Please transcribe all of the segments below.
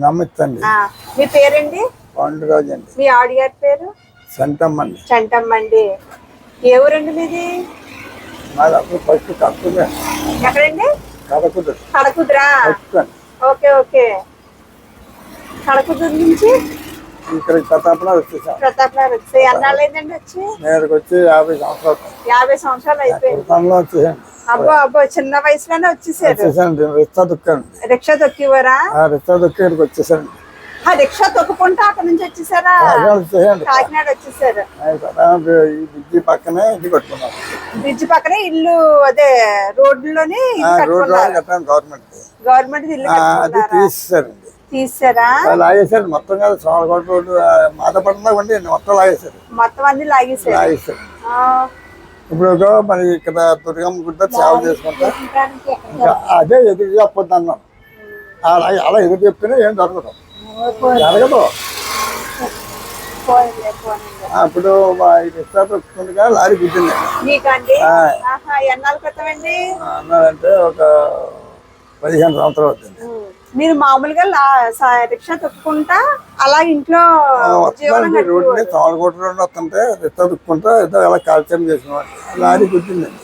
నమ్మచ్చండి. మీ పేరండి? పాండురాజు అండి. మీ ఆవిడ గారి పేరు? సంటమ్మండి. సంటమ్మండి. ఏ ఊరండి మీది? మాది అప్పుడు ఫస్ట్ కడకుదురు. ఎక్కడండి? కడకుదురు. కడకుదురా? Okay okay. కడకుదురు నుంచి ఇక్కడ ప్రతాపనగర్ వచ్చేసాం. ప్రతాపనగర్ వచ్చి ఎన్నాళ్ళు అయిందండి వచ్చి? నేను వచ్చి 50 సంవత్సరాలు. 50 సంవత్సరాలు అయిపోయింది. వచ్చేసాను. అబ్బో అబ్బో, చిన్న వయసులోనే వచ్చేసారు. రిక్షా తొక్కాను. రిక్షా తొక్కివరా? రిక్షా తొక్కి వచ్చేసాను. రిక్షా తొక్కుకుంటా అక్కడ నుంచి వచ్చేసారా? కాకినాడ వచ్చేసారు. బ్రిడ్జి పక్కనే ఇల్లు కట్టుకున్నాను. బ్రిడ్జి పక్కనే ఇల్లు, అదే రోడ్లోనే గవర్నమెంట్ ఇల్లు తీసేసారండి. తీసారా? లాగేశారు మొత్తం. కాదు సోమలకోట రోడ్డు మాతపట్నంలో ఉండి మొత్తం లాగేశారు. మొత్తం అన్ని లాగేశారు. ఇప్పుడు మరి ఇక్కడ దుర్గమ్మ గుడ్డ సేవ చేసుకుంటా అదే ఎదురు చెప్పొద్దు అన్నాం. అలా ఎదురు చెప్తేనే ఏం జరగదు. జరగదు. అప్పుడు రిక్షా తొక్కుతుండగా లారీ గుద్దింది. అన్నారంటే ఒక 15 సంవత్సరాలు అవుతుంది. మీరు మామూలుగా రిక్షా తొక్కుంటా అలా ఇంట్లో రోడ్డు తోలకోట రోడ్డు వస్తుంటే రిక్షా తొక్కుంటా ఏదో అలా కాల్చడం చేసినవాడు. లారీ గుర్తిందండి.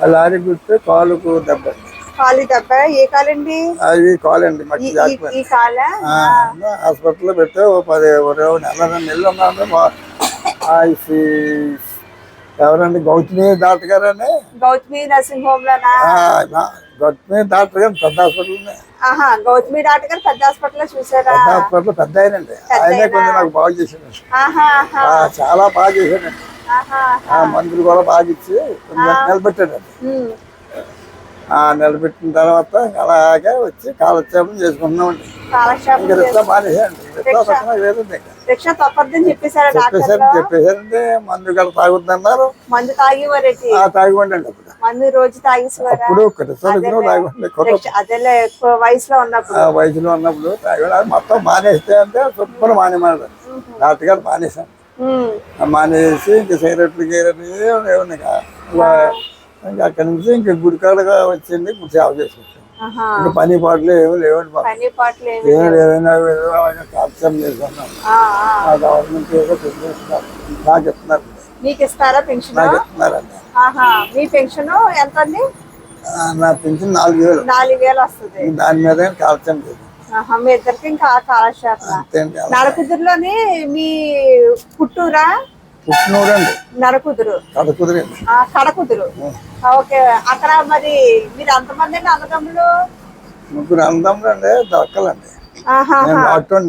ఆ లారీ గుర్తే కాలుకు దెబ్బ. కాలు దెబ్బ? ఏ కాలండి అది? కాలండి. మట్టి హాస్పిటల్లో పెడితే 10 నెలలు ఉన్నాను. ఎవరండి? గౌతమి డాక్టర్ గారని. గౌతమి నర్సింగ్ హోమ్ లోనా? గౌతమి డాక్టర్ గారు పెద్ద హాస్పిటల్. గౌతమి డాక్టర్ గారు పెద్ద హాస్పిటల్ చూసారా? పెద్ద హాస్పిటల్ పెద్ద ఆయనండి. ఆయనే కొంచెం నాకు బాగా చేశాడు. చాలా బాగా చేశాడండి. మందులు కూడా బాగా ఇచ్చి నిలబెట్టాడండి. నిలబెట్టిన తర్వాత అలాగే వచ్చి కాలక్షేపం చేసుకుంటున్నామండి. రిక్షా మానేసాండి. చెప్పేసారండి. మందు గల తాగుద్ది అన్నారు. మందు తాగివారండి. తాగివ్వండి అప్పుడు. మందు రోజు తాగేసేవారు. అదేలే వయసులో ఉన్నప్పుడు తాగి మొత్తం మానేస్తే అంటే శుభ్రం మానేమాడు. డాక్టర్ గారు మానేశాను. మానేసి ఇంక సిగరెట్లు ఇంకా అక్కడి నుంచి ఇంక గుడికాడగా వచ్చింది. ఇప్పుడు సేవ చేసుకుంటాం. ఇంకా పని పాటలు ఏమి లేవండి. ఏదైనా కాల్చం చేసుకున్నాం. గవర్నమెంట్ ఏదో నాకు ఇస్తున్నారు. మీకు ఇస్తారా పెన్షన్? నాకు ఇస్తున్నారండి. మీ పెన్షన్ ఎంత అండి? నా పెన్షన్ 4000. 4000 వస్తుంది. దాని మీద కాల్చం లేదు. మీ ఇద్దరికి ఇంకా కాలక్షేపం. నరకుదురులోని మీ పుట్టూరా? పుట్టినూరండి. నరకుదురు. కడకుదురు. ఓకే. అక్కడ మరి మీరు ఎంతమంది అండి అన్నదమ్ములు? 3 అన్నదమ్ములు అండి. దొక్కలండి.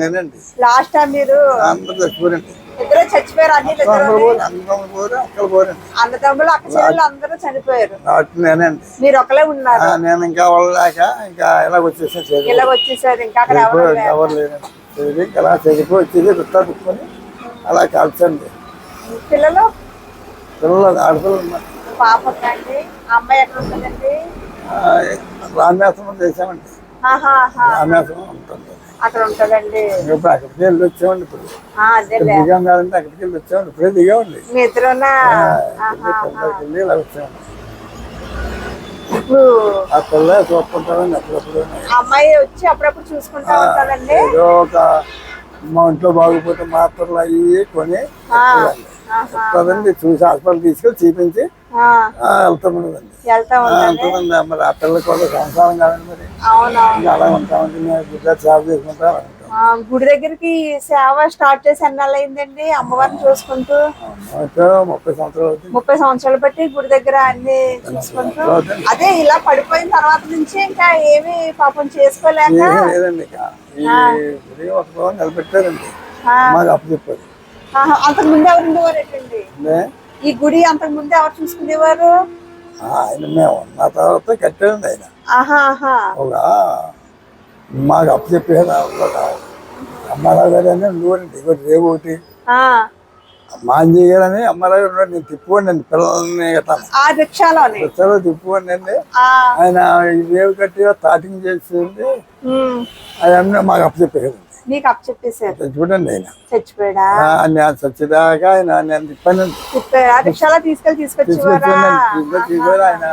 నేనండి. లాస్ట్ టైం మీరు అందరూ చచ్చిపోరండి. ఇద్దరు చచ్చిపోయారు. అన్నదమ్ములు అక్క చెల్లెలు అందరూ చనిపోయారు. నేనండి. మీరు ఒకలే ఉన్నారు. నేను ఇంకా వాళ్ళాక ఇంకా ఇలాగ వచ్చేసాను. ఇంకా అక్కడ ఎవరు లేరండి. ఇలా చదిపోయి వచ్చేసి రుత్తా తుక్కుని అలా కాల్చండి. పిల్లలు ఆడపిల్లలు ఉన్నారు. పాప అండి. అమ్మాయి ఎక్కడ ఉంటుందండి? రామేశ్వరం చేసామండి. రామేశ్వరం ఉంటుంది. అక్కడ ఉంటుందండి. ఇప్పుడు అక్కడికి వెళ్ళి వచ్చామండి. ఇప్పుడు దిగాం కాదండి. అక్కడికి వెళ్ళి వచ్చామండి. ఇప్పుడే దిగామండి. మీ ఇద్దరున్నా వెళ్ళి ఇలా వచ్చామండి. ఇప్పుడు ఆ పిల్ల చూసుకుంటామండి. అప్పుడప్పుడు అమ్మాయి వచ్చి అప్పుడప్పుడు చూసుకుంటా ఉంటారండి. ఏదో ఒక మా ఇంట్లో బాగుపోతే మాత్రలు అవి కొని వస్తుందండి. చూసి హాస్పిటల్ తీసుకెళ్ళి చూపించి వెళ్తామండి. మరి ఆ పిల్లలు కూడా సంసారం కాదండి. మరి అలా ఉంటామండి. మేము గుడ్డ సేవ చేసుకుంటాం. గుడి దగ్గరికి సేవ స్టార్ట్ చేసి ఎన్నాళ్ళు అయిందండి అమ్మవారిని చూసుకుంటూ? 30 సంవత్సరాలు. 30 సంవత్సరాలు బట్టి గుడి దగ్గర అన్ని చూసుకుంటూ. అదే ఇలా పడిపోయిన తర్వాత నుంచి ఇంకా ఏమి పాపం చేసుకోలేక లేదండి. నిలబెట్టారండి. మాకు అప్పు చెప్పారు. అంతకు ముందు ఎవరు ఉండేవారేటండి ఈ గుడి? అంతకు ముందు ఎవరు చూసుకునేవారు? ఆయన మేము ఉన్న తర్వాత కట్టారండి. ఆయన ఒక మాకు అప్పు చెప్పేది అమ్మారావు గారు అని నువ్వండి. రేవు ఒకటి మాంజీ గారు అని అమ్మాయి ఉన్నాడు. నేను తిప్పుకోండి పిల్లల్ని గట్రా ఆ రిక్షాలోనే వచ్చారో తిప్పుకోండి అండి. ఆ, ఆయన రేవు కట్టి స్టార్టింగ్ చేసింది ఉమ్. అవన్నీ మాకు అప్పచెప్పారు. మీకు అప్ చెప్పేశారు. చూడండి ఆయన చచ్చిపోయాడా? నేను చచ్చేదాకా ఆయన నేను తిప్పాను. తిప్పారా? రిక్షాలో తీసుకొచ్చేవారా? తీసుకొచ్చి ఆయన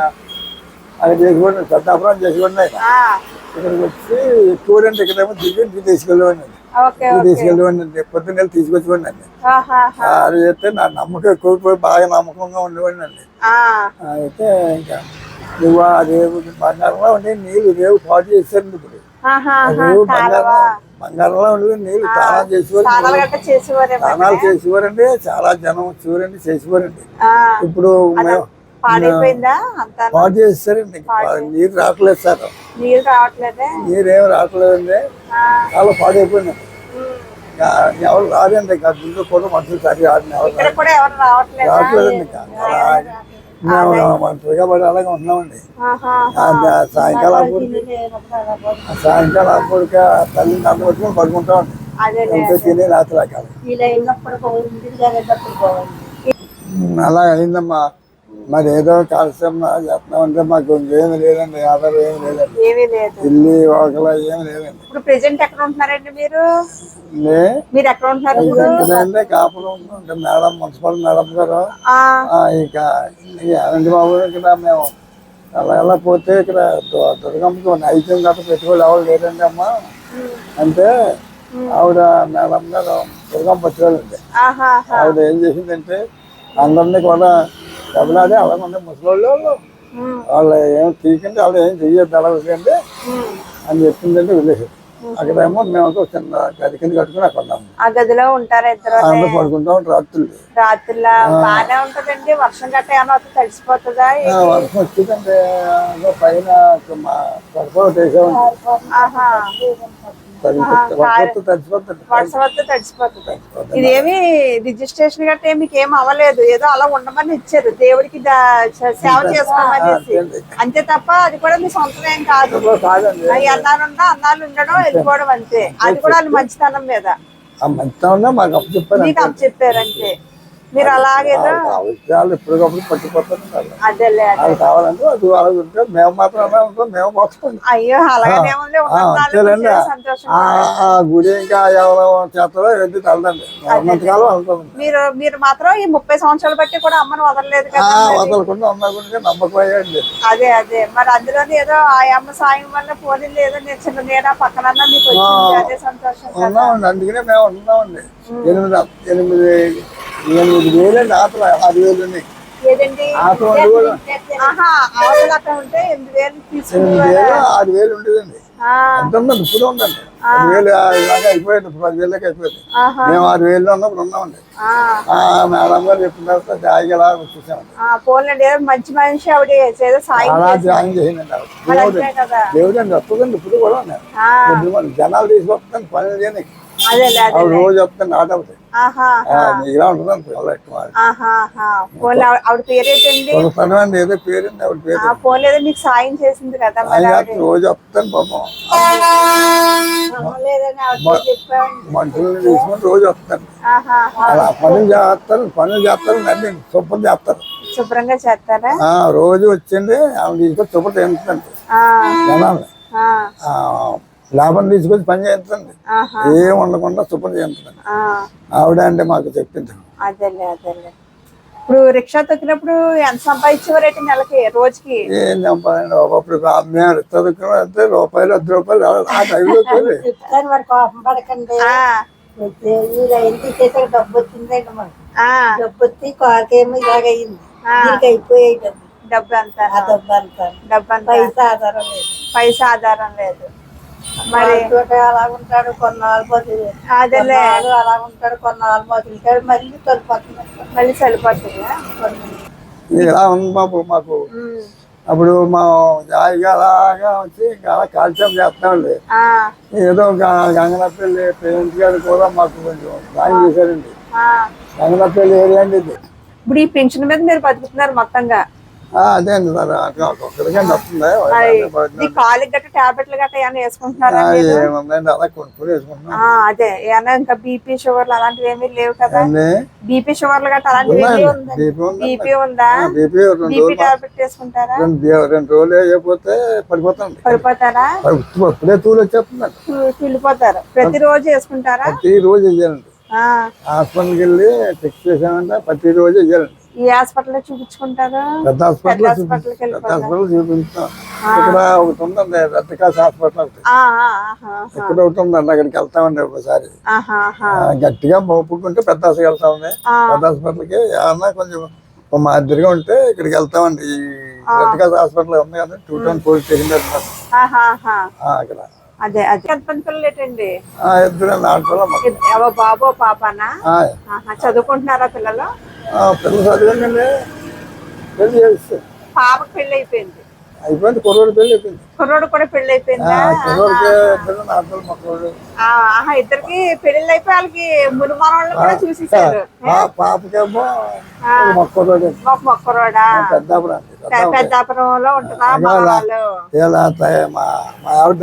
ఆయన చేసుకోండి సత్తాపురం చేసుకోండి. ఆయన ఆ, ఇక్కడికి వచ్చి చూడండి ఇక్కడేమో దిగి తీసుకెళ్ళేవాడిని. Okay okay. తీసుకెళ్ళేవాడిని పొద్దున్న తీసుకొచ్చేవాడిని అండి. ఆహాహా. అది చేస్తే నా నమ్మకం ఎక్కువైపోయి బాగా నమ్మకంగా ఉండేవాడిని అండి. ఆ, అయితే ఇంకా నువ్వు ఆ రేవు బంగారంలో ఉండే నీళ్ళు రేవు పాటు చేశారండి. ఇప్పుడు ఆహాహా. రేవు కాలవా? బంగారంలో ఉండే నీళ్ళు స్నానాలు చేసేవారు. స్నానాలు గట్ట చేసేవారేమో. స్నానాలు చేసేవారండి. చాలా జనం వచ్చేవారండి, చేసేవారండి. ఆ, ఇప్పుడు మేము పాడైపోయిందా అంతా? పాటు చేస్తారండి. నీరు రావట్లేదు సార్. నీళ్ళు రావట్లేదే. నీరేం రావట్లేదండి. ఆ, చాలా పాడైపోయింది. ఉమ్. ఇంకా ఎవరు రాదండి. ఇంకా గుండె కూడా మనుషులు సరి రాదు. ఎవరు ఇక్కడ కూడా ఎవరు రావట్లేదా? రావట్లేదండి. ఇంకా అలాగే మేము మంచిగా పడి అలాగే ఉంటున్నామండి. ఆహాహా. సాయంకాలం అప్పటిక తల్లిని అంత పట్టుకొని పడుకుంటామండి. అదేలే. ఎంతో తిని రాత్రి రకాలు అలా అయిందమ్మా. మరి ఏదో కాల్స్యం చేస్తున్నామంటే మాకు ఏమి లేదండి. ఆధారం ఏమి లేదండి. ఏమీ లేదు. ఇల్లు ఒకలా ఏమి లేదండి. ఇప్పుడు ప్రెసెంట్ ఎక్కడ ఉంటున్నారండి మీరు? మీరు ఎక్కడ ఉంటున్నారు ఇప్పుడు? ఇక్కడంటే కాపురం ఉంటే మేడం మున్సిపల్ మేడం గారు ఆ, ఇక అనంత బాబు ఇక్కడ మేము అలా పోతే ఇక్కడ దుర్గమ్మకి నైత్యం గట్ట పెట్టుకోవాలి ఎవరు లేదండి అమ్మా అంటే ఆవిడ మేడం గారు దుర్గమ్మ పట్టుకోవాలండి. ఆహాహా. ఆవిడ ఏం చేసిందంటే అందరినీ కూడా దెబ్బలాడి అలాగే ముసలోళ్ళు ఉమ్, వాళ్ళు ఏం తీయకండి ఆవిడ ఏం చెయ్యొద్దు అలా వదిలేండి ఉమ్. అని చెప్పిందంటే వదిలేసారు. అక్కడేమో మేము ఒక చిన్న గది కింద కట్టుకుని అక్కడ ఉన్నాము. ఆ గదిలో ఉంటారా ఇద్దరు? అందరూ పడుకుంటాం రాత్రులు. రాత్రిలా బానే ఉంటదండి. వర్షం గట్ట ఏమన్నా వస్తే తడిసిపోతుందా? వర్షం వచ్చిందంటే పైన పడుకోవడం వేసామండి. ఆహా. తడిచిపోతుంది. వర్షం వస్తే తడిసిపోతుంది. ఇదేమి రిజిస్ట్రేషన్ గట్ట మీకు ఏం అవ్వలేదు. ఏదో అలా ఉండమని ఇచ్చారు. దేవుడికి సేవ చేసుకోమనేసి అంతే తప్ప అది కూడా మీ సొంతం ఏం కాదు. కాదండి. అన్నారున్నా అన్నాళ్ళు ఉండడం వెళ్ళిపోవడం అంతే. అది కూడా వాళ్ళు మంచితనం మీద ఆ మంచిగా మాకు అప్పు చెప్పారు. మీకు అప్పు చెప్పారంటే మీరు అలాగేదో వాళ్ళు ఎప్పటికప్పుడు పట్టిపోతారు. అదేలే అదే. వాళ్ళు కావాలంటే అది వాళ్ళకి ఉంటే మేము మాత్రం అలా ఉంటాం. మేము మోసుకుంటాం. అయ్యో అలాగనే ఉంది. అంతేలేండి. సంతోషం. ఆ గుడి ఇంకా ఎవరో చేస్తారో ఎందుకు తెలదండి. ఉన్నంతకాలం వెళ్తాం. మీరు మాత్రం ఈ 30 సంవత్సరాలు బట్టి కూడా అమ్మను వదలలేదు కదా మరి. వదలకుండా ఉన్నా కూడా నమ్మకం అయ్యండి. అదే అదే మరి అందులోనే ఏదో ఆ అమ్మ సాయం వల్ల పోనీ ఏదో నేను చిన్న నేనా పక్కన మీకు వచ్చింది. అదే సంతోషం కదా. ఉన్నామండి. అందుకనే మేము ఉంటున్నామండి. 8 వేలండి ఆటలు 6,000 ఉన్నాయి. ఏదండి? ఆటలు కూడా ఆహా, అవతల అక్కడ ఉంటే 8,000 తీసుకుని 6,000 ఉండేదండి. ఎంత ఉందండి ఇప్పుడు ఉందండి. 10,000 ఇలాగా అయిపోయింది. ఇప్పుడు 10,000 అయిపోయింది. మేము 6,000 ఉన్నప్పుడు ఉన్నామండి. మేడం గారు చెప్పిన తర్వాత జాయిగా అలా వచ్చేసామండి. పోలండి ఏదో మంచి మనిషి ఆవిడ ఏదో సాయం అలా జాయిన్ చేసిందండి ఆవిడ. అంతే కదా. దేవుడండి వస్తుందండి ఇప్పుడు కూడా ఉన్నాయి. జనాలు తీసుకొస్తాను పనులు చేయడానికి. అదేలే అదే. ఆవిడ రోజు చెప్తాను ఆట అవుతాయి. ఆహా ఇలా ఉంటుందండి పిల్లలు ఎక్కువ. ఆవిడ పేరేటండి? పని ఏదో పేరుంది ఆవిడ పేరు. పోలేదో మీకు సాయం చేసింది కదా మరి ఆవిడ. రోజు చెప్తాను పాపం. మనుషుల్ని తీసుకొని రోజు వస్తాను. అలా పనులు చేస్తారు అన్ని శుభ్రం చేస్తారు. శుభ్రంగా చేస్తారా? రోజు వచ్చింది ఆమె తీసుకొని శుభ్రం చేస్తుంది. జనాలు లాభం తీసుకొచ్చి పని చేస్తుంది. ఏం ఉండకుండా శుభ్రం చేస్తుంది ఆవిడ అంటే మాకు చెప్పింది. అదేలే అదేలే. ఇప్పుడు రిక్షా తొక్కినప్పుడు ఎంత సంపాదించేవారేంటి నెలకి రోజుకి? ఏం సంపాదండి. ఒకప్పుడు మేము రిక్షా తొక్కిన రూపాయలు 10 రూపాయలు ఆ టైంలో మరి కోపం పడకండి. డబ్బు వచ్చిందండి మాకు. డబ్బు వచ్చి కాకేమో ఇలాగ అయింది. అయిపోయాయి డబ్బు అంతా. డబ్బు అంతా పైసా ఆధారం లేదు. పైసా ఆధారం లేదు. మరి అలా ఉంటాడు కొన్నాళ్ళు పోతుంది. అదేలే అలా ఉంటాడు కొన్నాళ్ళు పోతుంది. మళ్ళీ తొలిపోతుంది. మళ్ళీ చనిపోతుందా? ఇలా ఉంది బాబు మాకు. అప్పుడు మా జాయిగా అలాగా వచ్చి ఇంకా అలా కాల్చం చేస్తామండి. ఏదో గంగనపల్లి పేరెంట్స్ గారు కూడా మాకు కొంచెం సాయం చేశారండి. గంగనపల్లి ఏరియా అండి ఇది. ఇప్పుడు ఈ పెన్షన్ మీద మీరు బతుకుతున్నారు మొత్తంగా? అదే అండి సార్ ఒక్కడికే వస్తుంది ఈ కాలికి గట్ట టాబ్లెట్లు గట్ట ఏమైనా వేసుకుంటున్నారా మీరు? ఏముందండి అలా కొనుక్కొని వేసుకుంటున్నాం. అదే ఏమన్నా ఇంకా బీపీ షుగర్లు అలాంటివి ఏమీ లేవు కదా? అండి బీపీ షుగర్లు గట్ట అలాంటివి బీపీ ఉందా? బీపీ బీపీ టాబ్లెట్ వేసుకుంటారా? 2 రోజులు అయిపోతే పడిపోతాండి. పడిపోతారా? అప్పుడే తూలు వచ్చేస్తుందండి. వెళ్ళిపోతారు. ప్రతిరోజు వేసుకుంటారా? ప్రతిరోజు వేయాలండి. హాస్పిటల్కి వెళ్ళి చెక్ చేసామంటే ప్రతిరోజు వేయాలండి. ఈ హాస్పిటల్ చూపించుకుంటారు? పెద్ద హాస్పిటల్ చూపించాం. ఇక్కడ ఒకటి ఉందండి రక్తకాశ హాస్పిటల్ ఇక్కడ ఒకటి ఉందండి. అక్కడికి వెళ్తామండి ఒకసారి గట్టిగా మోపుకుంటే పెద్ద హాస్పిటల్కి వెళ్తామండి. పెద్ద హాస్పిటల్కి ఏమన్నా కొంచెం మాదిరిగా ఉంటే ఇక్కడికి వెళ్తామండి. ఈ రక్తకాశ హాస్పిటల్ ఉంది కదా 2 పోలీస్ స్టేషన్ అక్కడ. అదే అదే ఎంతమంది పిల్లలు ఏంటండి? 2 ఆడపిల్లలు. బాబో పాపనా? చదువుకుంటున్నారా పిల్లలు? పిల్లలు చదివండి. పెళ్లి చేస్తే పాపకు పెళ్లి అయిపోయింది. అయిపోయింది. కుర్రోడు పెళ్లి అయిపోయింది. కుర్రోడు కూడా పెళ్లి అయిపోయిందా? ఇద్దరికి పెళ్లి అయిపోయి వాళ్ళకి మునుమానవాళ్ళు కూడా చూసేసారు. పాపకేమో మొక్కరోడా పెద్దాపురంలో ఉంటుందా? మా ఆవిడ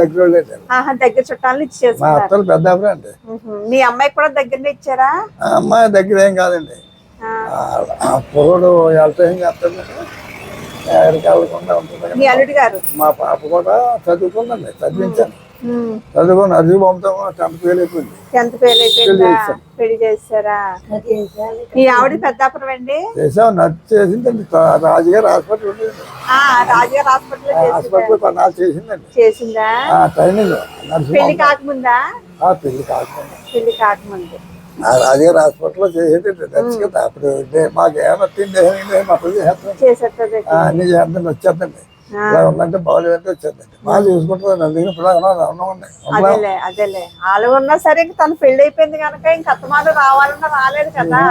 దగ్గర చుట్టాలను ఇచ్చేసారు. పెద్దాపురం అండి. మీ అమ్మాయి కూడా దగ్గరనే ఇచ్చారా? అమ్మాయి దగ్గర ఏం కాదండి. కుర్రోడు వెళ్తే ఏం చేస్తాడండి ఎక్కడికి వెళ్ళకుండా ఉంటుంది. మా పాప కూడా చదువుకుందండి. చదివించాను. చదువుకుని అది పంపుతాము. 10th ఫెయిల్ అయిపోయింది. 10th ఫెయిల్ అయిపోయిందా? పెళ్లి చేసారా? మీ ఆవిడ పెద్దాపురం అండి? చేసాం. నర్సు చేసిందండి. రాజుగారు హాస్పిటల్ ఉండేది. రాజుగారు హాస్పిటల్ కొన్నాళ్ళు చేసిందండి. చేసిందా? Training nurse. పెళ్లి కాకముందా? పెళ్లి కాకముందు. పెళ్లి కాకముందు రాజుగారు హాస్పిటల్లో చేసేటండి. నర్సుగా అప్పుడు మాకు ఏమన్నా తిండి అప్పుడు చేసేస్తుంది. అన్ని చేద్దండి. వచ్చేద్దండి. ఇలా ఉందంటే బాగోలేదంటే వచ్చేద్దండి. బాగా చూసుకుంటుంది. అదేలే అదేలే వాళ్ళు ఉన్నా సరే తను పెళ్లి అయిపోయింది కనుక ఇంక అత్తమాలు రావాలన్నా రాలేదు కదా.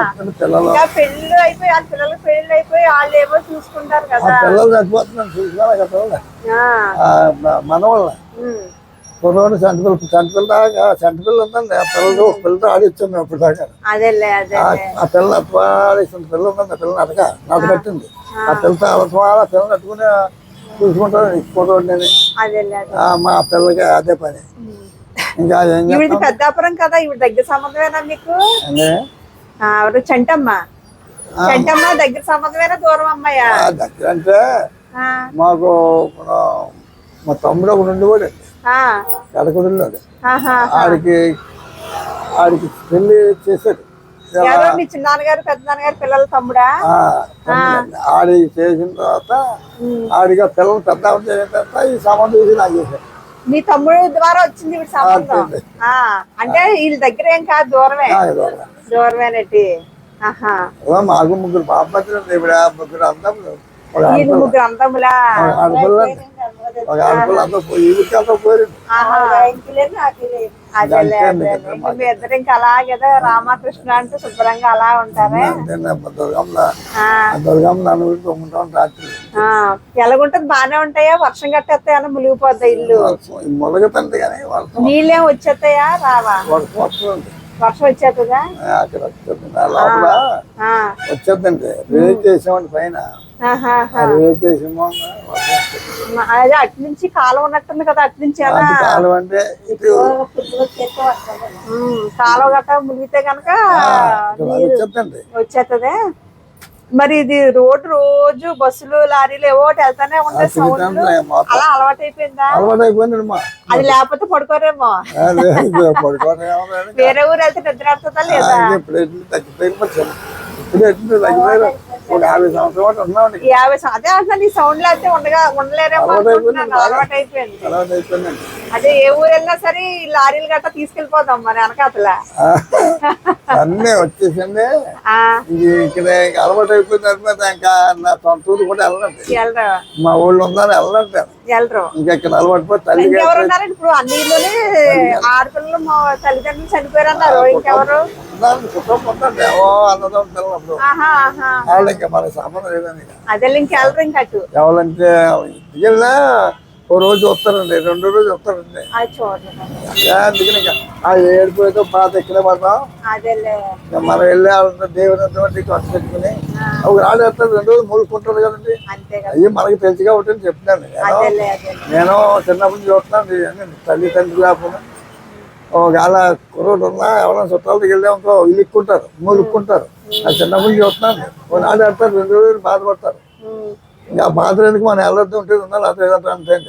ఇంకా పెళ్లి అయిపోయి వాళ్ళ పిల్లలు పెళ్లి అయిపోయి వాళ్ళు ఏమో చూసుకుంటారు కదా. పిల్లలు చచ్చిపోతున్నాను చూసుకోవాలి. మన వల్ల కుర్రోడు సంటిపిల్ల దాకా సంటిపిల్ల ఉందండి. ఆ పిల్లతో ఆడిచ్చాం మేము ఇప్పుడు దాకా. అదేలే అదే ఆ పిల్ల ఆడేసిన పిల్ల ఉందండి. ఆ పిల్ల నాకు కట్టింది. ఆ పిల్లతో అలా పిల్ల కట్టుకుని చూసుకుంటాను కుర్రోడు. మా పిల్లకి అదే పని. ఇంకా పెద్దాపురం కదా ఇవి దగ్గర సంబంధమేనా మీకు? చంటమ్మ దగ్గర సంబంధమేనా దూరం అమ్మాయా? దగ్గర అంటే మాకు మా తమ్ముడు ఒకడు ఉండేవాడు కడకుడున్నాడు. ఆడికి పెళ్లి చేశాడు. మీ చిన్నాన్నగారు పెద్ద నాన్నగారు పిల్లల తమ్ముడా? ఆడి చేసిన తర్వాత ఆడిగా పిల్లలు పెద్ద చేసిన తర్వాత ఈ సంబంధం చూసి నాకు చేశాడు. మీ తమ్ముడు ద్వారా వచ్చింది సంబంధం. అంటే వీళ్ళ దగ్గర ఏం కాదు దూరమేనటి. మాకు 3 బాపతులు ఇప్పుడు 3 అందములు. 3 అందములా? ఒక ఆడపిల్ల అంతా పోయి పోయారు. అదేలే మీ ఇద్దరు ఇంకా అలాగేదో రామకృష్ణ అంటే శుభ్రంగా అలా ఉంటారా? రాత్రి ఎలాగుంటది? బానే ఉంటాయా? వర్షం కట్టేస్తాయా? మునిగిపోతాయి ఇల్లు? మునగతండి కానీ నీళ్ళేం వచ్చేస్తాయా? రావా? వర్షం వచ్చేస్తుందా? అక్కడ లోపల వచ్చేద్దండి. రేకేసామండి పైన. అదే అటు నుంచి కాలం ఉన్నట్టుంది కదా. అటు నుంచి కాలం అంటే కాలువ గట్ట మునిగితే కనుక వచ్చేస్తుంది. మరి ఇది రోడ్డు రోజు బస్సులు లారీలు ఏవో వెళ్తానే ఉంటాయి. సౌండ్ అలా అలవాటు అయిపోయిందా? అది లేకపోతే పడుకోరేమో. వేరే ఊరు వెళ్తే నిద్ర వస్తుందా లేదా? ఒక 50 సంవత్సరాలు ఉన్నామండి. 50 అదే అంటున్నా. నీ సౌండ్ లేకపోతే ఉండలేరేమో. అలవాటు అయిపోయింది. అదే ఏ ఊరు వెళ్ళినా సరే లారీలు గట్రా తీసుకెళ్ళిపోతాం మరి వెనకాతల అన్నీ వచ్చేసింది. ఇక్కడ అలవాటు అయిపోయిన తర్వాత ఇంకా నా సొంత ఊరు కూడా వెళ్ళండి. మా ఊళ్ళో ఉందని వెళ్ళరు. ఇంకా ఇక్కడ అలవాటు పోయి తల్లి ఎవరున్నారు ఇప్పుడు అన్నిలోనే ఆడపిల్లలు మా తల్లిదండ్రులు చనిపోయారు అన్నారు. ఇంకెవరు కుటుంబం ఉందండి. అన్నదమ్ములు పిల్లలు వాళ్ళు ఇంకా మనకు సంబంధం లేదని. అదే ఇంకెళ్ళరు. ఇంకా ఎవరంటే వెళ్ళినా ఓ రోజు వస్తారండి, 2 రోజులు వస్తారండి. అందుకని ఆ ఏడిపోయితే బాధ ఎక్కడే పడతాం. మనం వెళ్ళి దేవుని ఖర్చు పెట్టుకుని ఒక రాడు వేస్తారు 2 రోజులు మూలుకుంటారు కదండి. అంతే కదా. అవి మనకి తెలుసు కాబట్టి అని చెప్తున్నాను. అదేలే అదేలే. నేను చిన్నప్పటి నుంచి చూస్తున్నాను తల్లి తండ్రి లేకుండా ఒకవేళ కుర్రోడు ఉన్నా ఎవరైనా చుట్టాలకి వెళ్ళామనుకో ఇల్లుక్కుంటారు మూలుక్కుంటారు. అది చిన్నప్పటి నుంచి చూస్తున్నాను. ఒక నాడు వేస్తారు 2 రోజులు బాధపడతారు. ఇంకా బాధ ఎందుకు మనం వెళ్ళొద్దు ఉంటే ఉండాలి అదే అంతే అండి.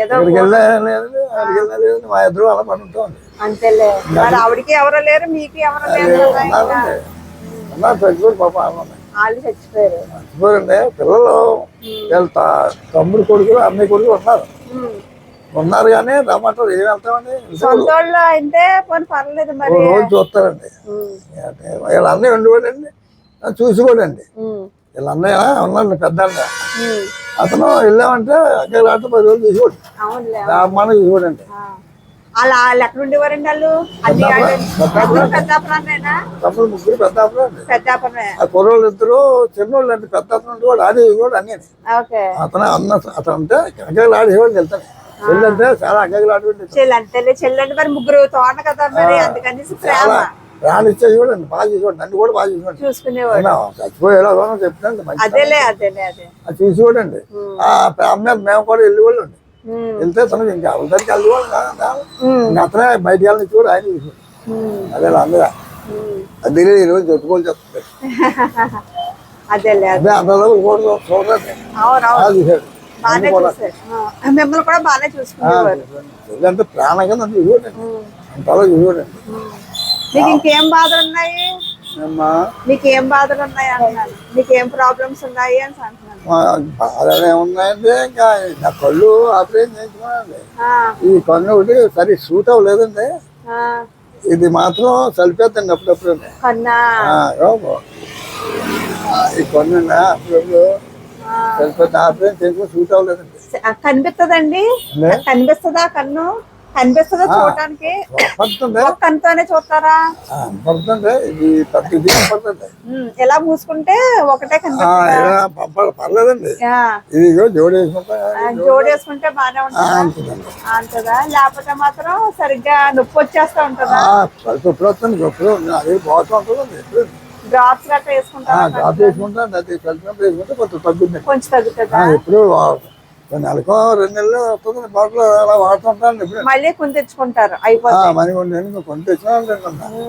అక్కడికి వెళ్ళా లేదు అక్కడికి వెళ్ళా లేదు మా ఇద్దరు అలా పని ఉంటాం. అంతేలే. మరి ఆవిడకి ఎవరు లేరు మీకు ఎవరు లేరు. ఉన్నారు చచ్చిపోయి పాప వాళ్ళు చచ్చిపోయారు. చచ్చిపోయారండి. పిల్లలు వీళ్ళ తమ్ముడు కొడుకులు అన్నయ్య కొడుకులు ఉన్నారు కానీ రమ్మంటారు ఏం వెళ్తామండి. సొంత వాళ్ళు అంటే పోనీ పర్లేదు మరి. రోజు చూస్తారండి. వీళ్ళ అన్నయ్య ఉండేవాడండి చూసుకోడండి. వీళ్ళ అన్నయ్య ఉన్నాడు పెద్ద అన్నయ్య. అతను వెళ్ళామంటే అక్కడ 10 రోజులు చూసుకోండి మనం చూసుకోడండి. వాళ్ళు ఎక్కడ ఉండేవారండి వాళ్ళు? పెద్దాపురాన్నేనా? తమ్ముడు ముగ్గురు పెద్దాపురం అండి. పెద్దాపురమే. ఆ కుర్రోళ్ళు ఇద్దరు చిన్నోళ్ళు అండి. పెద్దాపురం ఉండేవాడు ఆడి కూడా అన్నీ అతను అతను అంటే అక్కడికి ఆడేవాడు వెళ్తాను. చెల్లంటే చాలా అక్కడికి ఆడేవాడు. చెల్లంటే మరి ముగ్గురు తోట కదా మరి అందుకని రానిచ్చేది కూడా అండి. బాగా చూసుకోండి. నన్ను కూడా బాగా చూసుకునేవాడు. చచ్చిపోయేలా చెప్తాను. అదేలే అదేలే అదే అది చూసుకోడండి. ఆ ఫ్యామిలీ మేము కూడా వెళ్ళేవాళ్ళు అండి. వెళ్తే తనకు ఇంకా అందరికి వెళ్ళేవాళ్ళు ఇంకా అతనే బయటికి వెళ్ళని చూడు ఆయన చూసుకోండి. అదే అందరూ అది ఈరోజు చెప్పుకోవాలి చెప్తారు. అదేలే అదే అందరూ కూడా చూడండి చూసాడు. మిమ్మల్ని కూడా బాగానే చూసుకునేవారు. అంటే ప్రాణంగా నన్ను చూసుకోండి. అంతలో చూసుకోండి. మీకు ఇంకేం బాధలు ఉన్నాయి? మీకేం బాధలు ఉన్నాయి అంటున్నాను. మీకేం ప్రాబ్లమ్స్ ఉన్నాయి అని అంటున్నాను. బాధలు ఏమున్నాయంటే ఇంకా నా కళ్ళు ఆపరేషన్ చేయించుకోనండి. ఈ కన్ను ఒకటి సరి సూట్ అవ్వలేదండి. ఇది మాత్రం చలిపేద్దండి అప్పుడప్పుడు. ఈ కన్ను అప్పుడప్పుడు చలిపోతే ఆపరేషన్ చేయించుకుని సూట్ అవ్వలేదండి. కనిపిస్తుందండి? కనిపిస్తుందా కన్ను? కనిపిస్తుందా చూడటానికి? కన్నుతోనే చూస్తారా? ఎలా మూసుకుంటే ఒకటే పర్లేదండి. ఇది జోడేసుకుంటే బాగానే ఉంటుంది అంతదా? లేకపోతే మాత్రం సరిగ్గా నొప్పి వచ్చేస్తా ఉంటుందా? డ్రాప్స్ గట్రా వేసుకుంటాను. కొంచెం తగ్గుతుందా? ఎప్పుడు నెలకో 2 నెలలు వస్తుంది. బాటిల్ అలా వాడుతుంటాను. మళ్ళీ కొని తెచ్చుకుంటారు. అయిపోతుంది. కొని తెచ్చుకున్నాను.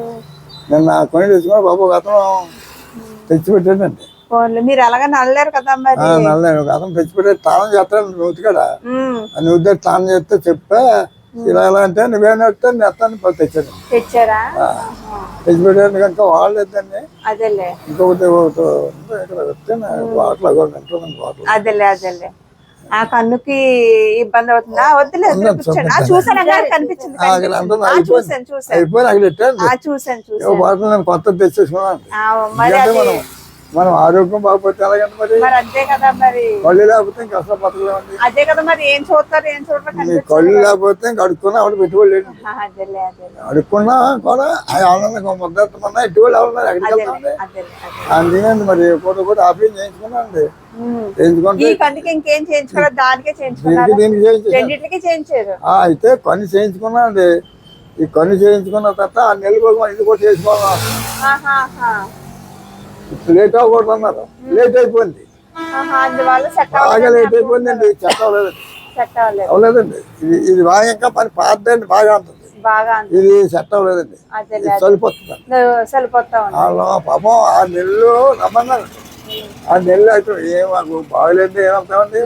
నిన్న కొని తెచ్చుకున్నా బాబు అతను తెచ్చిపెట్టాడండి. మీరు అలాగా నల్లలేరు కదా మరి. నల్లేరు అతను తెచ్చిపెట్టే స్నానం చేస్తాను నూతికాడ. నువ్వు స్నానం చేస్తే చెప్పా ఇలా ఎలా అంటే నువ్వేనా నెత్తాన్ని తెచ్చాను. తెచ్చారా? తెచ్చిపెట్టాను కనుక వాళ్ళేద్దండి. అదేలే. ఇంకొకటి వస్తే వాటర్ అదేలే అదేలే. ఆ కన్నుకి ఇబ్బంది అవుతుందా? వద్దులేదు చూసాను కనిపించింది. చూసాను కొత్త తెచ్చేసుకున్నాను. మనం ఆరోగ్యం బాగుపోతే ఎలాగంటే మరి అంతే కదా మరి. కళ్ళు లేకపోతే ఇంకా అసలు బతకలేమండి. అదే కదా మరి. ఏం చూస్తారు ఏం చూడరు. కళ్ళు లేకపోతే ఇంకా అడుక్కున్నా ఆవిడ పెట్టుకోలేదు. అడుక్కున్నా కూడా ఆనందంగా ముద్దమన్నా ఎట్టుకోళ్ళు ఎవరున్నారు ఎక్కడికి వెళ్తామండి. అందుకని మరి కూడా ఆపరేషన్ చేయించుకున్నాండి. చేయించుకుంటే ఇంకేం చేయించుకోలేదు. దానికే చేయించారు. అయితే కన్ను చేయించుకున్నా అండి. ఈ కన్ను చేయించుకున్న తర్వాత ఆ నెల భోగం ఇది కూడా చేసుకోవాలి. లేట్ అవ్వకూడదు అన్నారు. లేట్ అయిపోయింది. బాగా లేట్ అయిపోయిందండి. చెత్త అవ్వలేదండి. ఇది బాగా ఇంకా పని పాతదండి. బాగా ఉంటుంది. ఇది సెట్ అవ్వలేదండి. చలిపోతుంది. పాపం 6 నెలలు రమ్మన్నారు. 6 నెలలు అయితే ఏం బాగలేదు. ఏమంటామండి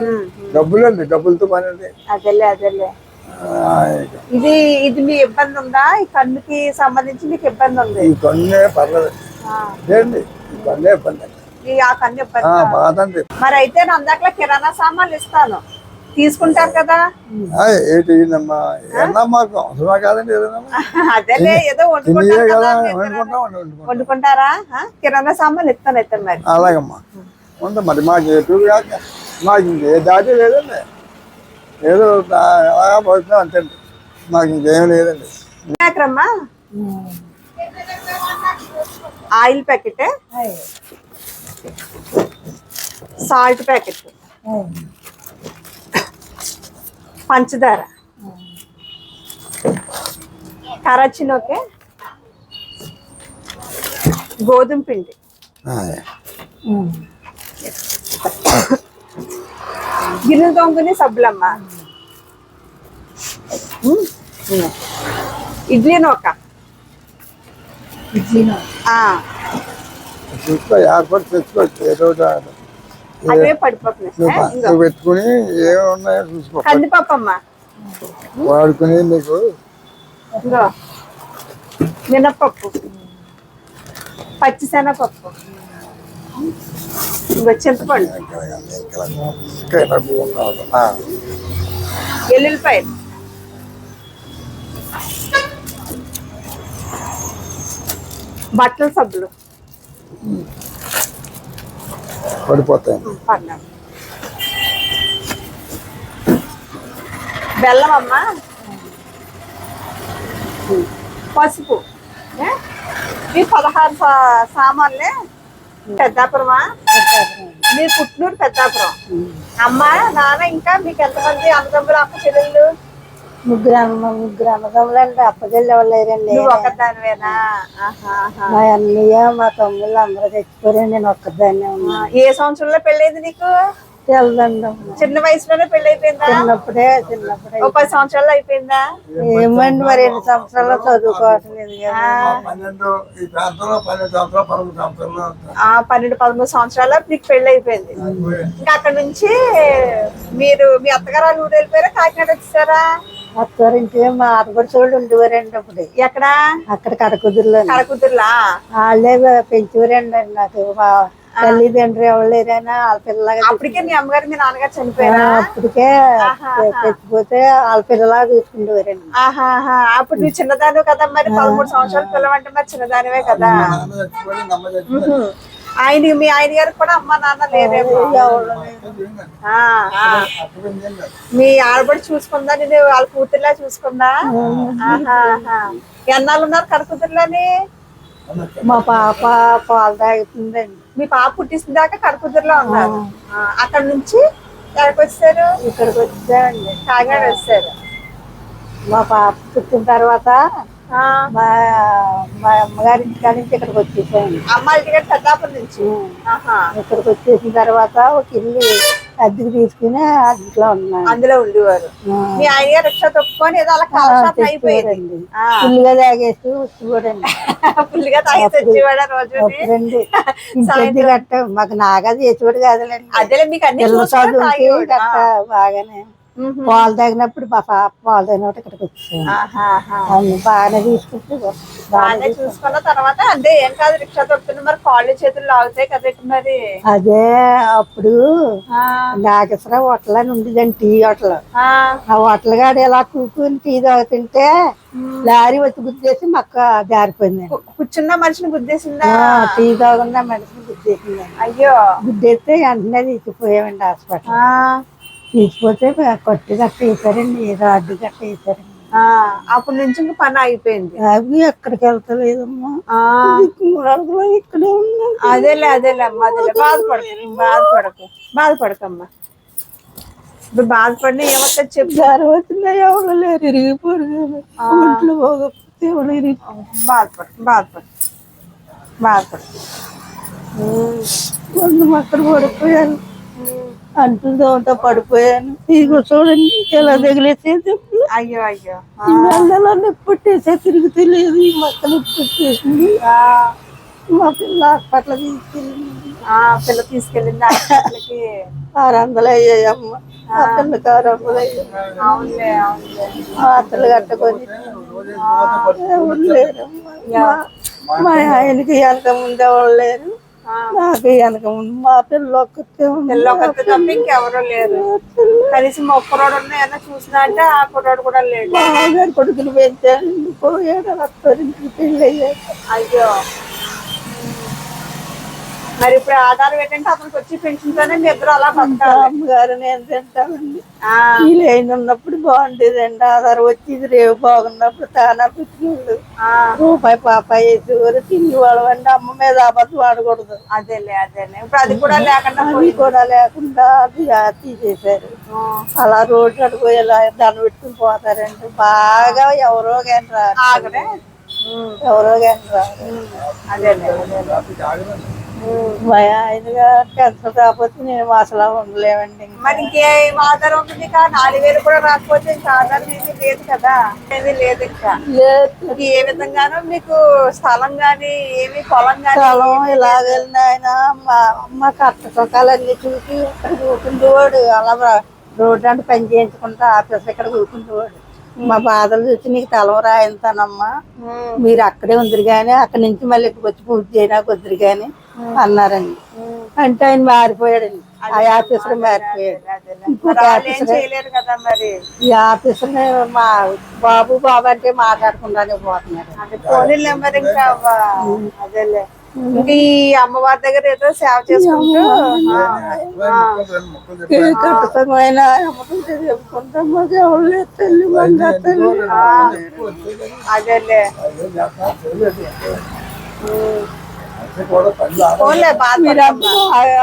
డబ్బులండి. డబ్బులతో పని అండి. అదేలే అదేలే. ఇది మీ ఇబ్బంది ఉందా? ఈ కన్నుకి సంబంధించి మీకు ఇబ్బంది ఉంది? ఈ కన్నే పర్లేదండి. మరి అయితే నా దగ్గర కిరాణా సామాన్లు ఇస్తాను, తీసుకుంటారు కదా? అదేలే ఏదో వండుకుంటారా? కిరాణా సామాన్లు ఇస్తాను మరి. అలాగమ్మా ఉందా మరి. మాకు మాకు ఇంకే దాటి లేదండి. ఏదో అలాగా పోతున్నాం అంతేండి. మాకు ఇంకేం లేదండి. ఆయిల్ ప్యాకెట్, సాల్ట్ ప్యాకెట్, పంచదార, కరాచినోకే, గోధుమ పిండి, గిన్నెలు తోముకునే సబ్బులమ్మా. ఇడ్లీ నూక. చూసుకో ఏర్పాటు తెచ్చుకోవచ్చు ఏదో అవే పడిపోతున్నాయి. పెట్టుకుని ఏమున్నాయో చూసుకో కందిపప్పు అమ్మా వాడుకుని నీకు. ఇంకో మినప్పప్పు, పచ్చిశనగపప్పు, ఇంకో చింతపండు, ఎల్లుల్లిపాయలు, బట్టల సబ్బులు పడిపోతాయి. బెల్లం అమ్మా, పసుపు. ఈ 16 సామాన్లే. పెద్దాపురమా? మీరు పుట్టినూరు పెద్దాపురం. అమ్మ నాన్న ఇంకా మీకు ఎంతమంది అన్నదమ్ములు అక్క చెల్లెళ్ళు? ముగ్గురు అన్నదమ్ములు అండి. అప్పచెల్లి ఎవరు లేరండి. నువ్వు ఒక్కదానివేనా? మా అన్నయ్య మా తమ్ముళ్ళు అందరూ తెచ్చిపోయారు. నేను ఒక్కదాన్నే ఉన్నా. ఏ సంవత్సరంలో పెళ్ళైంది నీకు? తెలదండి. చిన్న వయసులోనే పెళ్లి అయిపోయిందా? చిన్నప్పుడే. ఓ 10 సంవత్సరాలు అయిపోయిందా? ఏమండి మరి 2 సంవత్సరాలు చదువుకోవట్లేదు కదా. 12-13 సంవత్సరాలు నీకు పెళ్లి అయిపోయింది. ఇంకా అక్కడ నుంచి మీరు మీ అత్తగారు ఊరు వెళ్ళిపోయారా, కాకినాడ వచ్చేసారా? అత్తారింటి మా ఆడపడుచోళ్ళు ఉండేవారండి అప్పుడు. ఎక్కడ? అక్కడ కడకుదురులో. కడకుదురులా? వాళ్ళే పెంచేవారండి నాకు. మా తల్లిదండ్రులు ఎవరు లేరైనా వాళ్ళ పిల్లలాగా. అప్పటికే మీ అమ్మగారు మీ నాన్నగారు చనిపోయారా? అప్పటికే చచ్చిపోతే వాళ్ళ పిల్లలాగా చూసుకుంటేవారండి. అప్పుడు నువ్వు చిన్నదాను కదా మరి. 13 సంవత్సరాలు పిల్లవంటే మరి చిన్నదానివే కదా. మీ ఆయన గారికి కూడా అమ్మ నాన్న లేరేమో. మీ ఆడబడి చూసుకుందా? నేను వాళ్ళ కూతురులా చూసుకుందా? ఎన్నాళ్ళు ఉన్నారు కడకుదురులోని? మా పాప పాలు తాగుతుందండి. మీ పాప పుట్టిన దాకా కడకుదురులో ఉన్నారు. అక్కడ నుంచి ఎక్కడికి వచ్చారు? ఇక్కడికి వచ్చారండి. కాకినాడ వచ్చారు. మా పాప పుట్టిన తర్వాత మా అమ్మగారి ఇంటికాడ నుంచి ఇక్కడికి వచ్చేసాను. అమ్మ ఇంటికాడ పెద్దాపురం నుంచి ఇక్కడికి వచ్చేసిన తర్వాత ఒక ఇల్లు అద్దెకి తీసుకుని ఇంట్లో ఉన్నాను. అందులో ఉండేవారు. మీ ఆయన రిక్షా తొక్కుకొని ఏదో అలా కాలక్షేపం అయిపోయింది. ఫుల్గా తాగేసి వచ్చేవాడండి. ఫుల్గా తాగేసి వచ్చేవాడు రోజు. ఇంటి గట్ట మాకు నాగా చేసేవాడు కాదులేండి. అదే మీకు అన్ని గట్ట బాగానే పాలు తాగినప్పుడు మా పాప పాలు తాగినప్పుడు ఇక్కడికి వచ్చాను. బాగానే తీసుకుంటే బాగానే చూసుకున్న తర్వాత అంటే ఏం కాదు రిక్షా తొక్కుతుంది మరి కాళ్ళు చేతులు లాగుతాయి కదా మరి. అదే అప్పుడు నాగేశ్వర హోటల్ అని ఉండేదండి, టీ హోటల్. ఆ హోటల్ గాడు ఇలా కూర్చుని టీ తాగుతుంటే లారీ వచ్చి గుద్దేసి మాకు జారిపోయింది. కూర్చున్న మనిషిని గుద్దేసిందా? టీ తాగున్న మనిషిని గుద్దేసింది. అయ్యో. గుద్దేస్తే వెంటనే తీసుకుపోయామండి హాస్పిటల్. తీసుకుపోతే కొట్టి గట్ట వేసారండి, రాడ్డు గట్ట వేసారండి. అప్పటి నుంచి ఇంకా పని అయిపోయింది. అవి ఎక్కడికి వెళ్తలేదమ్మా, ఇక్కడే ఉన్నా. అదేలే అదేలే బాధపడకమ్మా. ఇప్పుడు బాధపడినా ఏమవుతుంది చెప్పు. వచ్చిందా ఎవరు లేరు, ఇరిగిపోరు ఇంట్లో పోకపోతే ఎవరు ఇరిగి. బాధపడు కొంచెం అక్కడ పడిపోయాను, అంటుందో పడిపోయాను. ఇదిగో చూడండి ఎలా తగిలేసేది. అయ్యో అయ్యో. పుట్టేసే తిరుగుతూ లేదు, ఈ మొక్కలు పుట్టేసింది. మా పిల్ల హాస్పిటల్ తీసుకెళ్ళింది. పిల్ల తీసుకెళ్ళింది హాస్పిటల్కి. 600 అయ్యాయమ్మ. ఆ పిల్లకి 600 అయ్యాయి. మాటలు కట్టుకొని ఎవరు లేరమ్మా. మా ఆయనకి వెనక ముందు ఎవరు లేరు, నాకు వెనక ముందు మా పిల్ల ఒక్కతే తప్ప ఇంకెవరూ లేరు. కనీసం ఒక్కరోడు ఏమన్నా చూసినా అంటే ఆ కుర్రాడు కూడా లేడు. బాగా కొడుకులు పెంచాను, పోయాడు అత్తరింటికి పెళ్ళి అయ్యాడు. అయ్యో. మరి ఇప్పుడు ఆధారం ఏంటంటే అతనికి వచ్చి పెన్షన్తోనే మీ ఇద్దరు అలా బతకాలి. అమ్మగారు నేను తింటామండి. వీళ్ళు అయిన ఉన్నప్పుడు బాగుండేదండి. ఆధారం వచ్చి రేవు బాగున్నప్పుడు తానా పెట్టుకోళ్ళు రూపాయి పాప వేసేవారు, తిండి వాడవండి. అమ్మ మీద అబద్ధం వాడకూడదు. అదేలే ఇప్పుడు అది కూడా లేకుండా అది తీసేశారు. అలా రోడ్డు అడుగులా దండ పెట్టుకుని పోతారండి. బాగా ఎవరో కానీ రారు, ఎవరో కానీ రారు. అదేలే మా ఆయనగా పెన్షన్ రాకపోతే నేను అసలు ఉండలేమండి. మరి ఇంకేం ఆధారం ఉంది మీకు? 4,000 కూడా రాకపోతే ఇంకా ఆధారం ఏమీ లేదు కదా, ఏమీ లేదు ఇంకా. లేదు ఏ విధంగానూ మీకు స్థలం గాని ఏమి పొలం గాని స్థలం ఇలాగెళ్ళిన ఆయన మా కష్ట సుఖాలన్నీ చూసి ఇక్కడ కూర్చుండేవాడు. అలా రోడ్డు అంటే పని చేయించుకుంటా ఆఫీస్ ఇక్కడ కూర్చుండేవాడు. మా బాధలు చూసి నీకు తలం రాయింతానమ్మా, మీరు అక్కడే ఉందిరు గాని అక్కడి నుంచి మళ్ళీ ఇక్కడికి వచ్చి పూజ చేయనా కుదిరి గాని అన్నారండి. అంటే ఆయన మారిపోయాడండి, ఆ ఆఫీసర్ మారిపోయాడు. ఇంకొక ఆఫీసర్ చేయలేరు కదా మరి. ఈ ఆఫీసర్ మా బాబు అంటే మాట్లాడకుండానే పోతున్నాడు. పోనీ మరి ఇంకా అదేలే. ఇంకా ఈ అమ్మవారి దగ్గర ఏదో సేవ చేసుకుంటూ కష్టమైన చెప్పుకుంటాం. మాకు ఎవరు లేదు తల్లి, మంగా తల్లి. అదేలే.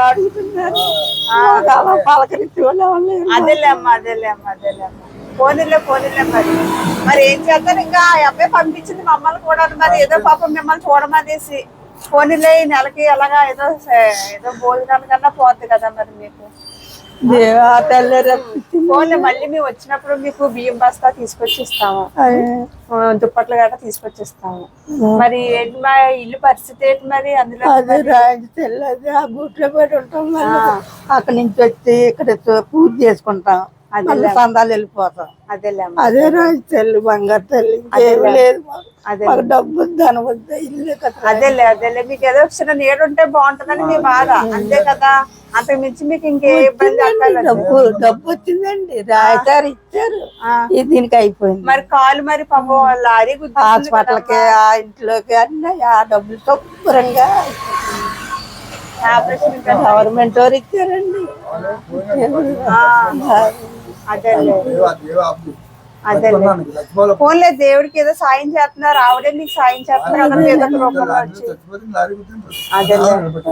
అడుగుతున్నారు పలకరించి వాళ్ళు అదేలే అమ్మ, అదేలే అమ్మ, అదేలే అమ్మ. పోనీలే మరి ఏం చేస్తారు? ఇంకా ఆ అబ్బాయి పంపించింది మమ్మల్ని కూడా, మరి ఏదో పాపం మిమ్మల్ని చూడమనేసి. పోనీలే ఈ నెలకి అలాగా ఏదో భోజనానికన్నా పోద్ది కదా మరి మీకు. పోనీ మళ్ళీ మేము వచ్చినప్పుడు మీకు బియ్యం బస్తా తీసుకొచ్చి ఇస్తాము, దుప్పట్లు గట్రా తీసుకొచ్చి ఇస్తాము. మరి ఏంటి మా ఇల్లు పరిస్థితి ఏంటి మరి? అందులో ఆ బూట్లో పెట్టి ఉంటాం, అక్కడి నుంచి వచ్చి ఇక్కడ పూజ చేసుకుంటాం, సందాలు వెళ్ళిపోతాం. అదే రాజు తల్లి, బంగారు తల్లి, ఏమి లేదు మాకు. డబ్బు ధనం వద్ద ఇల్లు కదా. అదేలే మీకు ఏదో చిన్న నీడు ఉంటే బాగుంటుందని మీ బాధ, అంతే కదా. అంతకు మించి మీకు ఇంకే ఇబ్బంది డబ్బు వచ్చిందండి, రాయటారు ఇచ్చారు, దీనికి అయిపోయింది. మరి కాలు మరి పాపం లారీ హాస్పిటల్కి ఆ ఇంట్లోకి అన్నీ ఆ డబ్బులు శుభ్రంగా గవర్నమెంట్ వారు ఇచ్చారండి. ఫోన్లే దేవుడికి ఏదో సాయం చేస్తున్నారు, ఆవిడే నీకు సాయం చేస్తున్నారు ఏదో ఒక రూపంలో వచ్చి.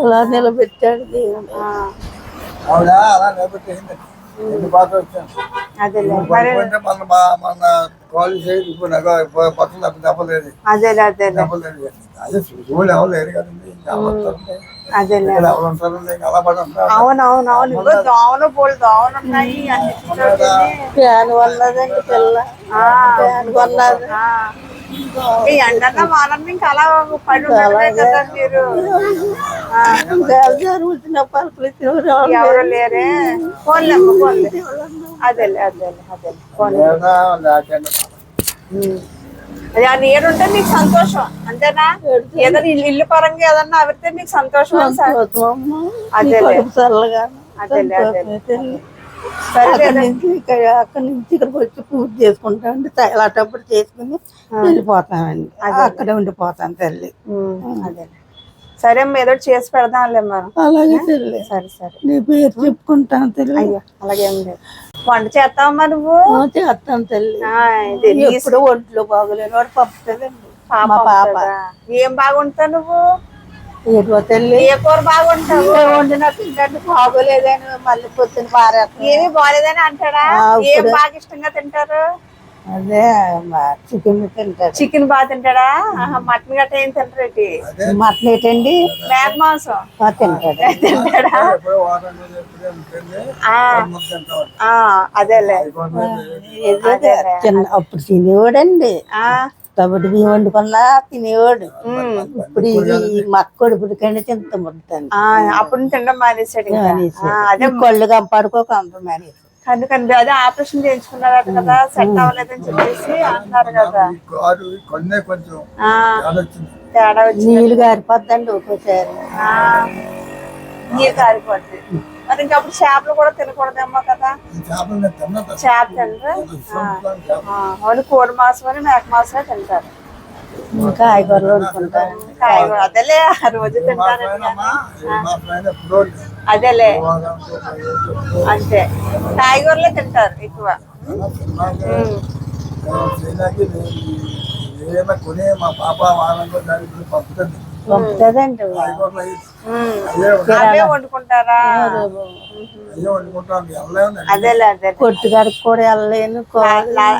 అలా నిలబెట్టాడు దేవుడు. అదేలే అవునవునవును. ఇంకో దోమలు పోలు దోమలు ఉన్నాయి ఫ్యాన్ వల్లదండి పిల్ల, ఫ్యాన్ వల్లది. ఈ ఎండన్న వానన్న ఇంకా అలా పడి ఉండడమే కదా మీరు. జరుగుతున్న పలుకులు ఎవరు లేరే. ఫోన్లే అదేలే ఫోన్లే. అది ఆ నీరుంటే మీకు సంతోషం అంతేనా? ఏదైనా ఇల్లు పరంగా ఏదన్నా అవితే మీకు సంతోషం. అదేలే అక్కడి నుంచి ఇక్కడికి వచ్చి పూజ చేసుకుంటామండి, అలాంటప్పుడు చేసుకుని వెళ్ళిపోతామండి, అక్కడే ఉండిపోతాం తల్లి. అదే సరే అమ్మ, ఏదో చేసి పెడదాంలే మనం. అలాగే తల్లి, సరే నీ పేరు చెప్పుకుంటాను తల్లి. అయ్యో అలాగేం లేదు. వంట చేస్తావమ్మా నువ్వు? చేస్తాను తల్లి. ఎప్పుడు ఒంట్లో బాగోలేని వాడు పంపుతుందండి మా పాప. ఏం బాగుంటావు నువ్వు? ఏదో తల్లి, ఏ కూర బాగుంటావు? వండినా తింటే బాగోలేదని మళ్ళీ పొద్దున పారేస్తాను. ఏమి బాగోలేదని అంటాడా? ఏం బాగా ఇష్టంగా తింటారు? అదే చికెన్ తింటారు. చికెన్ బాగా తింటాడా? మటన్ గట్ట ఏం తింటారేంటి? మటన్ ఏంటండి? మేక మాంసం తింటాడా? అదేలే అప్పుడు తినేవాడండి, కాబట్టి బియ్యం వండుకున్నా తినేవాడు. ఇప్పుడు ఈ మక్కోడు పుడికండి తింత ముద్దండి. అప్పుడు తినడం మానేసాడు. అదే కళ్ళు కంపాడుకోక మానేసి. అందుకని అదే ఆపరేషన్ చేయించుకున్నారట కదా, సెట్ అవ్వలేదని చెప్పేసి అంటున్నారు కదా. తేడా వచ్చి నీళ్ళు గారిపోద్దండి ఒక్కోసారి, నీరు కారిపోద్ది. మరి ఇంకా అప్పుడు చేపలు కూడా తినకూడదేమో కదా? చేప తినరు, ఓన్లీ కోడి మాసం అని మేక మాసమే తింటారు. కాయగూరలు వండుకుంటారు. కాయగూర అదేలే రోజు తింటారు. అదేలే అంతే, కాయగూరలే తింటారు ఎక్కువ. ఏదైనా కొని మా పాప వారంలో దానికి పంపుతుంది. పంపుతుందండి. కాయగూరలు అవి అవే వండుకుంటారా? అయ్యే వండుకుంటాం. వెళ్ళలేము. అదేలే అదే. కొట్టుకాడికి కూడా వెళ్ళలేను.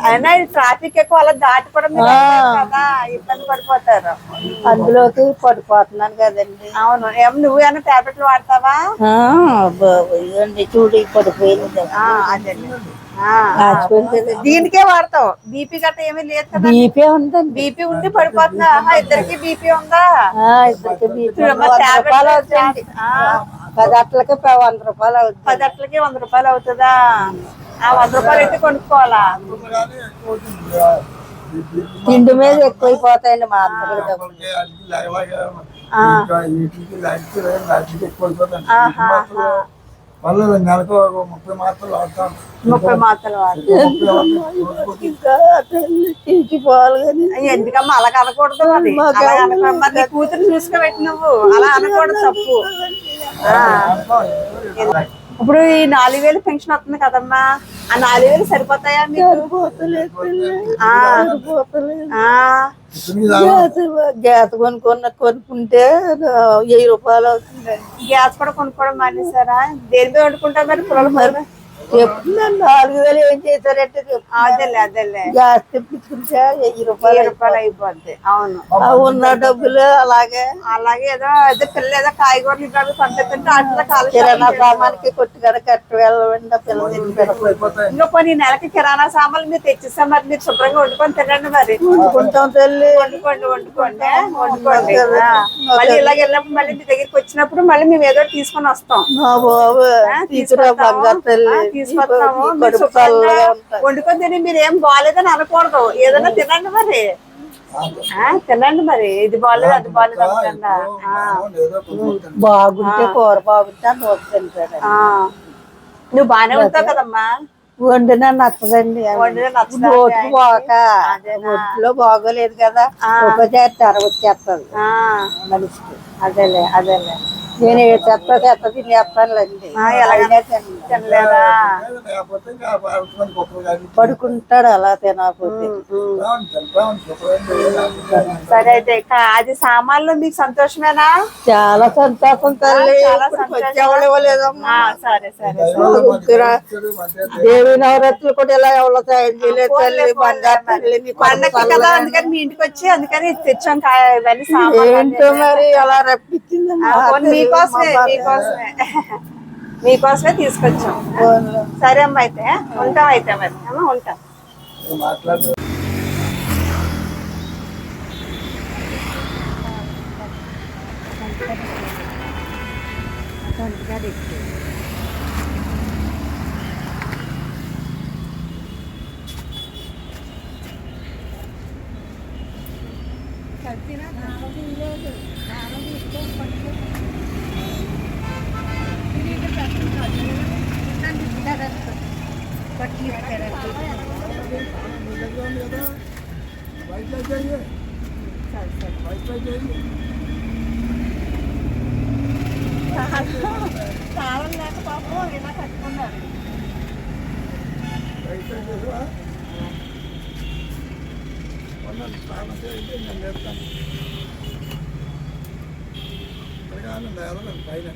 అయినా ట్రాఫిక్ ఎక్కువ అలా దాటి కూడా మీరు వెళ్ళలేరు కదా, ఇబ్బంది పడిపోతారు. అందులోకి పడిపోతున్నాను కదండి. అవును. నువ్వు ఏమైనా టాబ్లెట్లు వాడతావా? ఇదండి చూడు పడిపోయింది. అదే దీనికే వాడతావు. బీపీ గట్ట ఏమీ లేదు కదా? బీపీ ఉందండి. బీపీ ఉండి పడిపోతున్నా? ఇద్దరికి బీపీ ఉందా? ఇద్దరికి బీపీ 10 అట్లకి 100 రూపాయలు అవుతుంది. 10 అట్లకి 100 రూపాయలు అవుతుందా? 100 రూపాయలు అయితే కొనుక్కోవాలా? తిండి మీద ఎక్కువైపోతాయండి మాత్రలు. మళ్ళీ నెలకు 30 మాత్రలు వాడతాను. 30 మాత్రలు ఎందుకమ్మా అలా అనకూడదు. మరి అలా అనకమ్మా. నీ కూతురు చూసుకోబెట్టి నువ్వు అలా అనకూడదు, తప్పు. ఇప్పుడు ఈ 4000 పెన్షన్ వస్తుంది కదమ్మా, ఆ 4000 సరిపోతాయా మీకు? గ్యాస్ కొనుక్కుంటే 1000 రూపాయలు అవుతుంది. గ్యాస్ కూడా కొనుక్కోవడం మానేసారా? దేని మీద వండుకుంటా మరి పిల్లలు? చెప్తున్నాను 4000 ఏం చేశారంటే అదేలే గ్యాస్ తెప్పించుకుంటే 1000 రూపాయలు అయిపోద్ది. అవును. ఉన్న డబ్బులు అలాగే ఏదో పిల్లలు ఏదో కాయగూరలు ఇవ్వాలి పంపిస్తుంటే అట్లా కిరాణా సామాన్కి కొట్టుకాడ కట్టు వెళ్ళండి పిల్లలు. ఇంకా కొన్ని నెలకి కిరాణా సామాన్లు మీరు తెచ్చిస్తాం, మరి మీరు శుభ్రంగా వండుకొని తినండి. మరి వండుకుంటాం తల్లి. వండుకోండి. మళ్ళీ ఇలాగ వెళ్ళినప్పుడు మళ్ళీ మీ దగ్గరికి వచ్చినప్పుడు మళ్ళీ మేము ఏదో తీసుకొని వస్తాం. బంగారు తల్లి తీసుకొస్తాము. వండుకొని తిని మీరు ఏం బాగాలేదని అనకూడదు. ఏదైనా తినండి మరి. తినండి మరి. ఇది బాగాలేదు అది బాగాలేదు అనుకుంటా. బాగుంటే కూర బాగుంటే నోటి తింటాడు. నువ్వు బాగానే ఉంటావు కదమ్మా. వండినా నచ్చదండి. నోటికి పోక ఒంట్లో బాగోలేదు కదా, ఒకసారి వచ్చేస్తుంది మనిషికి. అదేలే నేను చెత్త తినేస్తానులేండి. తినలేదా? పడుకుంటాడు అలా తినకపోతే. సరే అయితే అది సామాన్లు మీకు సంతోషమేనా? చాలా సంతోషం తల్లి. దేవి నవరాత్రులు కూడా ఇలా ఎవరో సాయం చేయలేదు తల్లి. బంగారు తల్లి పండగ కదా, అందుకని మీ ఇంటికి వచ్చి అందుకని తెచ్చాం ఇవన్నీ సామాన్లు. ఏంటో మరి అలా రప్పించింది. మీకోసమే తీసుకొచ్చాం. సరే అమ్మ, అయితే ఉంటాం. అయితే మరి అమ్మ ఉంటాం. తాళం లేక పాపం ఇలా కట్టుకున్నారు. పైన